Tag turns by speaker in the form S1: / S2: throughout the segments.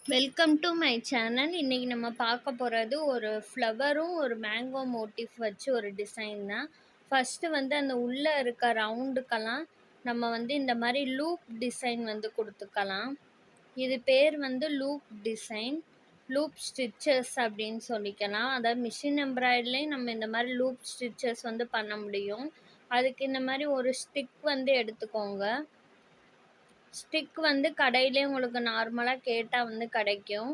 S1: Welcome to my channel. இன்றைக்கி நம்ம பார்க்க போகிறது ஒரு ஃப்ளவரும் ஒரு மேங்கோ மோட்டிஃப் வச்சு ஒரு டிசைன் தான். ஃபஸ்ட்டு அந்த உள்ளே இருக்க ரவுண்டுக்கெல்லாம் நம்ம இந்த மாதிரி லூப் டிசைன் கொடுத்துக்கலாம். இது பேர் லூப் டிசைன், லூப் ஸ்டிச்சஸ் அப்படின்னு சொல்லிக்கலாம். அதாவது மிஷின் எம்ப்ராய்டரிலையும் நம்ம இந்த மாதிரி லூப் ஸ்டிச்சஸ் பண்ண முடியும். அதுக்கு இந்த மாதிரி ஒரு ஸ்டிக் எடுத்துக்கோங்க. ஸ்டிக் கடையிலே உங்களுக்கு நார்மலாக கேட்டால் கிடைக்கும்.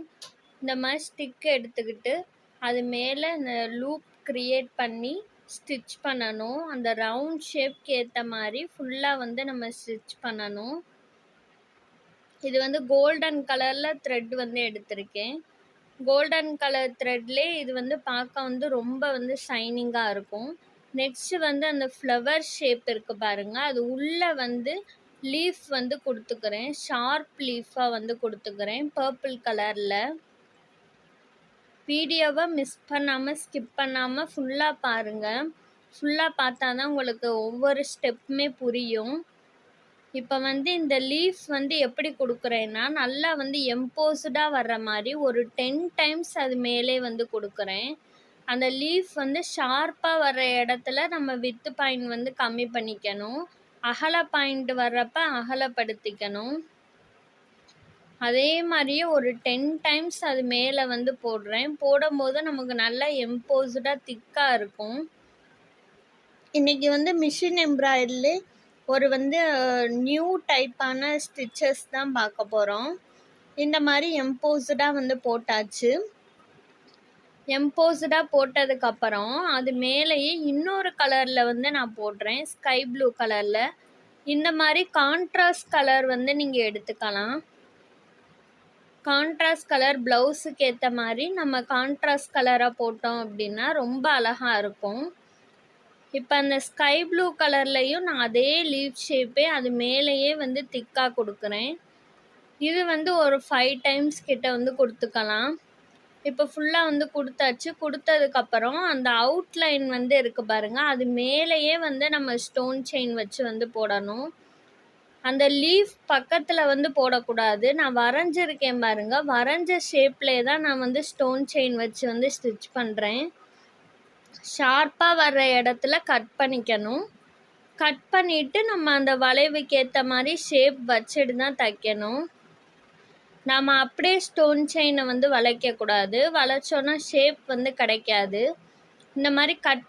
S1: இந்த மாதிரி ஸ்டிக் எடுத்துக்கிட்டு அது மேலே இந்த லூப் க்ரியேட் பண்ணி ஸ்டிச் பண்ணணும். அந்த ரவுண்ட் ஷேப்க்கு ஏற்ற மாதிரி ஃபுல்லாக நம்ம ஸ்டிச் பண்ணணும். இது கோல்டன் கலரில் த்ரெட் எடுத்திருக்கேன். கோல்டன் கலர் த்ரெட்லேயே இது பார்க்க ரொம்ப ஷைனிங்காக இருக்கும். நெக்ஸ்ட்டு அந்த ஃப்ளவர் ஷேப் இருக்குது பாருங்கள், அது உள்ளே லீஃப் கொடுத்துக்கிறேன். ஷார்ப் லீஃபாக கொடுத்துக்கிறேன் பர்பிள் கலரில். வீடியோவை மிஸ் பண்ணாமல் ஸ்கிப் பண்ணாமல் ஃபுல்லாக பாருங்கள். ஃபுல்லாக பார்த்தா தான் உங்களுக்கு ஒவ்வொரு ஸ்டெப்புமே புரியும். இப்போ இந்த லீஃப் எப்படி கொடுக்குறேன்னா, நல்லா எம்போஸ்டாக வர்ற மாதிரி ஒரு 10 டைம்ஸ் அது மேலே கொடுக்குறேன். அந்த லீஃப் ஷார்ப்பாக வர்ற இடத்துல நம்ம வித்து பாயிண்ட் கம்மி பண்ணிக்கணும். அகல பாயிண்ட் வர்றப்ப அகலப்படுத்திக்கணும். அதே மாதிரியே ஒரு 10 டைம்ஸ் அது மேலே போடுறேன். போடும்போது நமக்கு நல்லா எம்போஸ்டாக திக்காக இருக்கும். இன்றைக்கி மிஷின் எம்ப்ராய்டரிலே ஒரு நியூ டைப்பான ஸ்டிச்சஸ் தான் பார்க்க போகிறோம். இந்த மாதிரி எம்போஸ்டாக போட்டாச்சு. எம்போஸ்டாக போட்டதுக்கப்புறம் அது மேலேயே இன்னொரு கலரில் நான் போடுறேன், ஸ்கை ப்ளூ கலரில். இந்த மாதிரி கான்ட்ராஸ்ட் கலர் நீங்கள் எடுத்துக்கலாம். கான்ட்ராஸ்ட் கலர் ப்ளவுஸுக்கு ஏற்ற மாதிரி நம்ம கான்ட்ராஸ்ட் கலராக போட்டோம் அப்படின்னா ரொம்ப அழகாக இருக்கும். இப்போ அந்த ஸ்கை ப்ளூ கலர்லேயும் நான் அதே லீஃப் ஷேப்பே அது மேலேயே திக்காக கொடுக்குறேன். இது ஒரு 5 டைம்ஸ் கிட்ட கொடுத்துக்கலாம். இப்போ ஃபுல்லாக கொடுத்தாச்சு. கொடுத்ததுக்கப்புறம் அந்த அவுட்லைன் இருக்குது பாருங்கள், அது மேலேயே நம்ம ஸ்டோன் செயின் வச்சு போடணும். அந்த லீஃப் பக்கத்தில் போடக்கூடாது. நான் வரைஞ்சிருக்கேன் பாருங்கள், வரைஞ்ச ஷேப்லேயே தான் நான் ஸ்டோன் செயின் வச்சு ஸ்டிச் பண்ணுறேன். ஷார்ப்பாக வர்ற இடத்துல கட் பண்ணிக்கணும். கட் பண்ணிவிட்டு நம்ம அந்த வளைவுக்கு ஏற்ற மாதிரி ஷேப் வச்சுட்டு தான் தைக்கணும். நாம் அப்படியே ஸ்டோன் செயினை வளைக்கக்கூடாது. வளைச்சோன்னா ஷேப் கிடைக்காது. இந்த மாதிரி கட்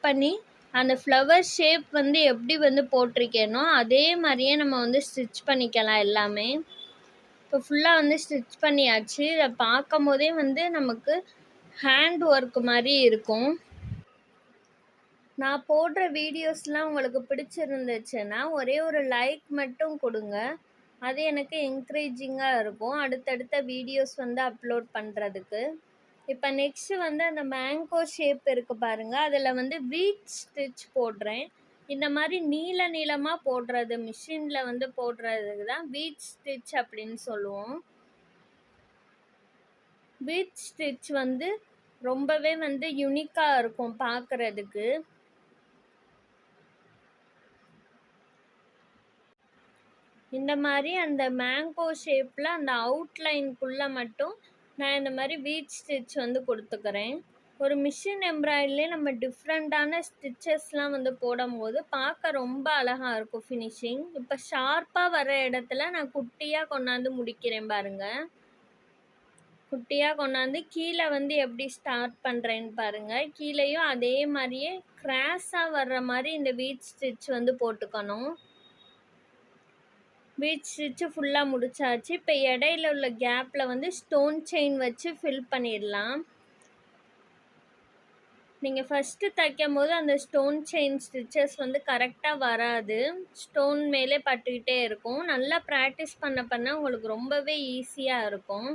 S1: பண்ணி அந்த ஃப்ளவர் ஷேப் எப்படி போட்டிருக்கேனோ அதே மாதிரியே நம்ம ஸ்டிச் பண்ணிக்கலாம் எல்லாமே. இப்போ ஃபுல்லாக ஸ்டிச் பண்ணியாச்சு. இதை பார்க்கும் போதே நமக்கு ஹேண்ட் ஒர்க் மாதிரி இருக்கும். நான் போடுற வீடியோஸ்லாம் உங்களுக்கு பிடிச்சிருந்துச்சுன்னா ஒரே ஒரு லைக் மட்டும் கொடுங்க. அது எனக்கு என்கரேஜிங்காக இருக்கும் அடுத்தடுத்த வீடியோஸ் அப்லோட் பண்ணுறதுக்கு. இப்போ நெக்ஸ்ட்டு அந்த மேங்கோ ஷேப் இருக்குது பாருங்கள், அதில் வீட் ஸ்டிச் போடுறேன். இந்த மாதிரி நீளமாக போடுறது, மிஷினில் போடுறதுக்கு தான் வீட் ஸ்டிச் அப்படின்னு சொல்லுவோம். வீட் ஸ்டிச் ரொம்பவே யூனிக்காக இருக்கும் பார்க்குறதுக்கு. இந்த மாதிரி அந்த மேங்கோ ஷேப்பில் அந்த அவுட்லைனுக்குள்ளே மட்டும் நான் இந்த மாதிரி வீட் ஸ்டிச் கொடுத்துக்கிறேன். ஒரு மிஷின் எம்ப்ராய்டரிலே நம்ம டிஃப்ரெண்ட்டான ஸ்டிச்சஸ்லாம் போடும்போது பார்க்க ரொம்ப அழகாக இருக்கும் ஃபினிஷிங். இப்போ ஷார்ப்பாக வர இடத்துல நான் குட்டியாக கொண்டாந்து முடிக்கிறேன் பாருங்கள். குட்டியாக கொண்டாந்து கீழே எப்படி ஸ்டார்ட் பண்ணுறேன்னு பாருங்கள். கீழேயும் அதே மாதிரியே கிராஸாக வர்ற மாதிரி இந்த வீட் ஸ்டிச் போட்டுக்கணும். வீட் ஸ்டிச்சு ஃபுல்லாக முடிச்சாச்சு. இப்போ இடையில உள்ள கேப்பில் ஸ்டோன் செயின் வச்சு ஃபில் பண்ணிடலாம். நீங்கள் ஃபஸ்ட்டு தைக்கும் போது அந்த ஸ்டோன் செயின் ஸ்டிச்சஸ் கரெக்டாக வராது, ஸ்டோன் மேலே பட்டுக்கிட்டே இருக்கும். நல்லா ப்ராக்டிஸ் பண்ண உங்களுக்கு ரொம்பவே ஈஸியாக இருக்கும்.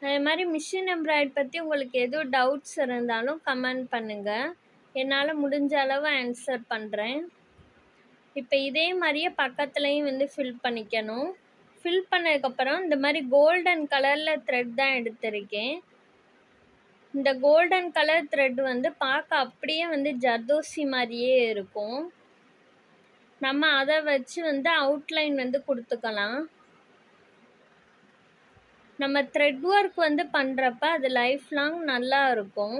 S1: அதே மாதிரி மிஷின் எம்ப்ராய்டரி பற்றி உங்களுக்கு எதுவும் டவுட்ஸ் இருந்தாலும் கமெண்ட் பண்ணுங்கள், என்னால் முடிஞ்ச அளவு ஆன்சர் பண்ணுறேன். இப்போ இதே மாதிரியே பக்கத்துலேயும் ஃபில் பண்ணிக்கணும். ஃபில் பண்ணதுக்கப்புறம் இந்த மாதிரி கோல்டன் கலரில் த்ரெட் தான் எடுத்திருக்கேன். இந்த கோல்டன் கலர் த்ரெட் பார்க்க அப்படியே ஜர்தோசி மாதிரியே இருக்கும். நம்ம அதை வச்சு அவுட்லைன் கொடுத்துக்கலாம். நம்ம த்ரெட் ஒர்க் வந்து பண்ணுறப்ப அது லைஃப் லாங் நல்லா இருக்கும்.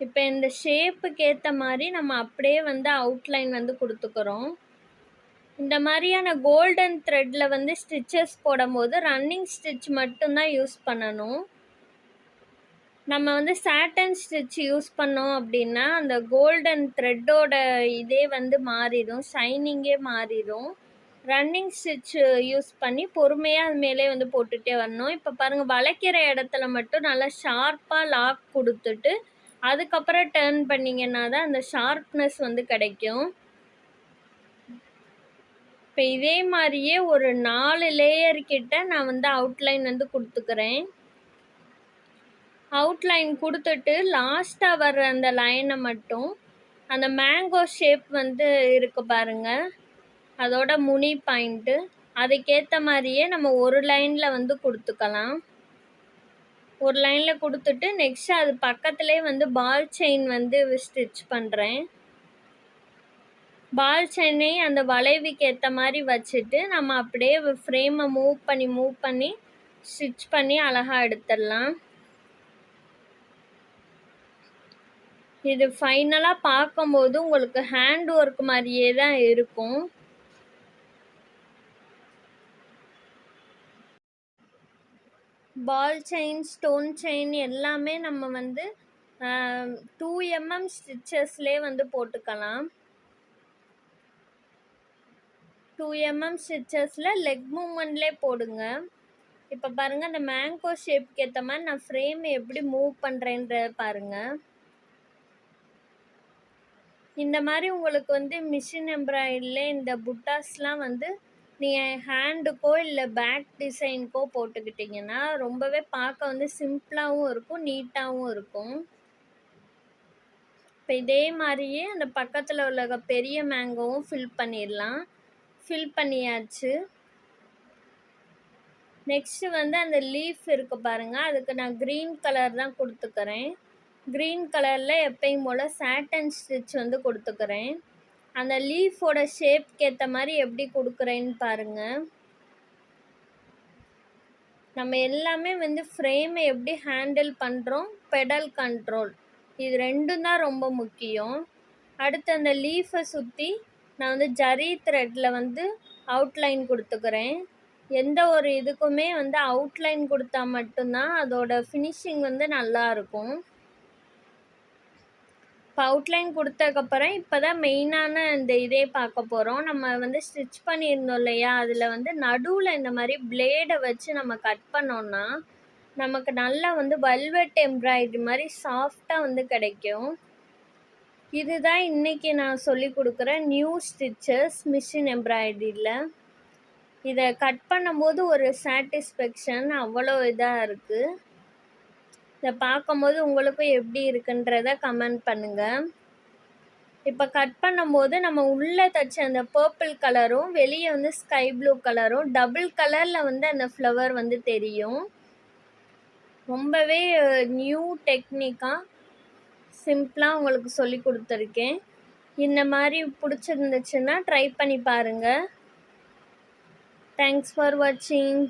S1: இப்போ இந்த ஷேப்புக்கு ஏற்ற மாதிரி நம்ம அப்படியே வந்து அவுட்லைன் வந்து கொடுத்துக்கிறோம். இந்த மாதிரியான கோல்டன் த்ரெட்டில் வந்து ஸ்டிச்சஸ் போடும்போது ரன்னிங் ஸ்டிச் மட்டும்தான் யூஸ் பண்ணணும். நம்ம வந்து சாட்டன் ஸ்டிச் யூஸ் பண்ணோம் அப்படின்னா அந்த கோல்டன் த்ரெட்டோட இதே வந்து மாறிடும், ஷைனிங்கே மாறிடும். ரன்னிங் ஸ்டிச் யூஸ் பண்ணி பொறுமையாக அது மேலே வந்து போட்டுகிட்டே வரணும். இப்போ பாருங்கள், வளைக்கிற இடத்துல மட்டும் நல்லா ஷார்ப்பாக லாக் கொடுத்துட்டு அதுக்கப்புறம் டர்ன் பண்ணிங்கன்னா தான் அந்த ஷார்ப்னஸ் வந்து கிடைக்கும். இப்போ இதே மாதிரியே ஒரு 4 லேயர் கிட்ட நான் வந்து அவுட்லைன் வந்து கொடுத்துக்கிறேன். அவுட்லைன் கொடுத்துட்டு லாஸ்ட்டாக வர்ற அந்த லைனை மட்டும் அந்த மேங்கோ ஷேப் வந்து இருக்கு பாருங்கள், அதோட முனி பாயிண்ட்டு அதுக்கேற்ற மாதிரியே நம்ம ஒரு லைனில் வந்து கொடுத்துக்கலாம். ஒரு லைனில் கொடுத்துட்டு நெக்ஸ்ட் அது பக்கத்துலேயே வந்து பால் செயின் வந்து ஸ்டிச் பண்ணுறேன். பால் செயினை அந்த வளைவுக்கு ஏற்ற மாதிரி வச்சுட்டு நம்ம அப்படியே ஃப்ரேமை மூவ் பண்ணி ஸ்டிச் பண்ணி அழகாக எடுத்துடலாம். இது ஃபைனலாக பார்க்கும்போது உங்களுக்கு ஹேண்ட் ஒர்க் மாதிரியே தான் இருக்கும். பால் செயின், ஸ்டோன் செயின் எல்லாமே நம்ம வந்து 2 mm ஸ்டிச்சஸ்லேயே வந்து போட்டுக்கலாம். 2 mm ஸ்டிச்சஸில் லெக் மூமெண்ட்லேயே போடுங்க. இப்போ பாருங்கள், அந்த மேங்கோ ஷேப்புக்கு ஏற்ற மாதிரி நான் ஃப்ரேம் எப்படி மூவ் பண்ணுறேன்றத பாருங்கள். இந்த மாதிரி உங்களுக்கு வந்து மிஷின் எம்ப்ராய்டரியில் இந்த புட்டாஸ்லாம் வந்து நீங்கள் ஹேண்டுக்கோ இல்லை பேக் டிசைனுக்கோ போட்டுக்கிட்டிங்கன்னா ரொம்பவே பார்க்க வந்து சிம்பிளாகவும் இருக்கும், நீட்டாகவும் இருக்கும். இப்போ இதே மாதிரியே அந்த பக்கத்தில் உள்ள பெரிய மேங்கோவும் ஃபில் பண்ணிடலாம். ஃபில் பண்ணியாச்சு. நெக்ஸ்ட்டு வந்து அந்த லீஃப் இருக்குது பாருங்கள், அதுக்கு நான் க்ரீன் கலர் தான் கொடுத்துக்கிறேன். க்ரீன் கலரில் எப்பயும் போல் சாட்டன் ஸ்டிச் வந்து கொடுத்துக்கிறேன். அந்த லீஃபோட ஷேப்க்கு ஏற்ற மாதிரி எப்படி கொடுக்குறேன்னு பாருங்கள். நம்ம எல்லாமே வந்து ஃப்ரேமை எப்படி ஹேண்டில் பண்ணுறோம், பெடல் கண்ட்ரோல், இது ரெண்டும் தான் ரொம்ப முக்கியம். அடுத்து அந்த லீஃபை சுற்றி நான் வந்து ஜரி த்ரெட்டில் வந்து அவுட்லைன் கொடுத்துக்கிறேன். எந்த ஒரு இதுக்குமே வந்து அவுட்லைன் கொடுத்தா மட்டும்தான் அதோட ஃபினிஷிங் வந்து நல்லாயிருக்கும். இப்போ அவுட்லைன் கொடுத்ததுக்கப்புறம் இப்போ தான் மெயினான இந்த இதே பார்க்க போகிறோம். நம்ம வந்து ஸ்டிச் பண்ணியிருந்தோம் இல்லையா, அதில் வந்து நடுவில் இந்த மாதிரி பிளேடை வச்சு நம்ம கட் பண்ணோன்னா நமக்கு நல்லா வந்து வெல்வெட் எம்ப்ராய்டரி மாதிரி சாஃப்டாக வந்து கிடைக்கும். இதுதான் இன்றைக்கி நான் சொல்லி கொடுக்குற நியூ ஸ்டிச்சஸ் மிஷின் எம்ப்ராய்டரியில். இதை கட் பண்ணும்போது ஒரு சாட்டிஸ்ஃபேக்ஷன் அவ்வளோ இதாக இருக்குது. இதை பார்க்கும்போது உங்களுக்கும் எப்படி இருக்குன்றத கமெண்ட் பண்ணுங்கள். இப்போ கட் பண்ணும்போது நம்ம உள்ளே தைச்ச அந்த பர்பிள் கலரும் வெளியே வந்து ஸ்கை ப்ளூ கலரும் டபுள் கலரில் வந்து அந்த ஃப்ளவர் வந்து தெரியும். ரொம்பவே நியூ டெக்னிக்காக சிம்பிளாக உங்களுக்கு சொல்லி கொடுத்துருக்கேன். இந்த மாதிரி பிடிச்சிருந்துச்சுன்னா ட்ரை பண்ணி பாருங்கள். தேங்க்ஸ் ஃபார் வாட்சிங்.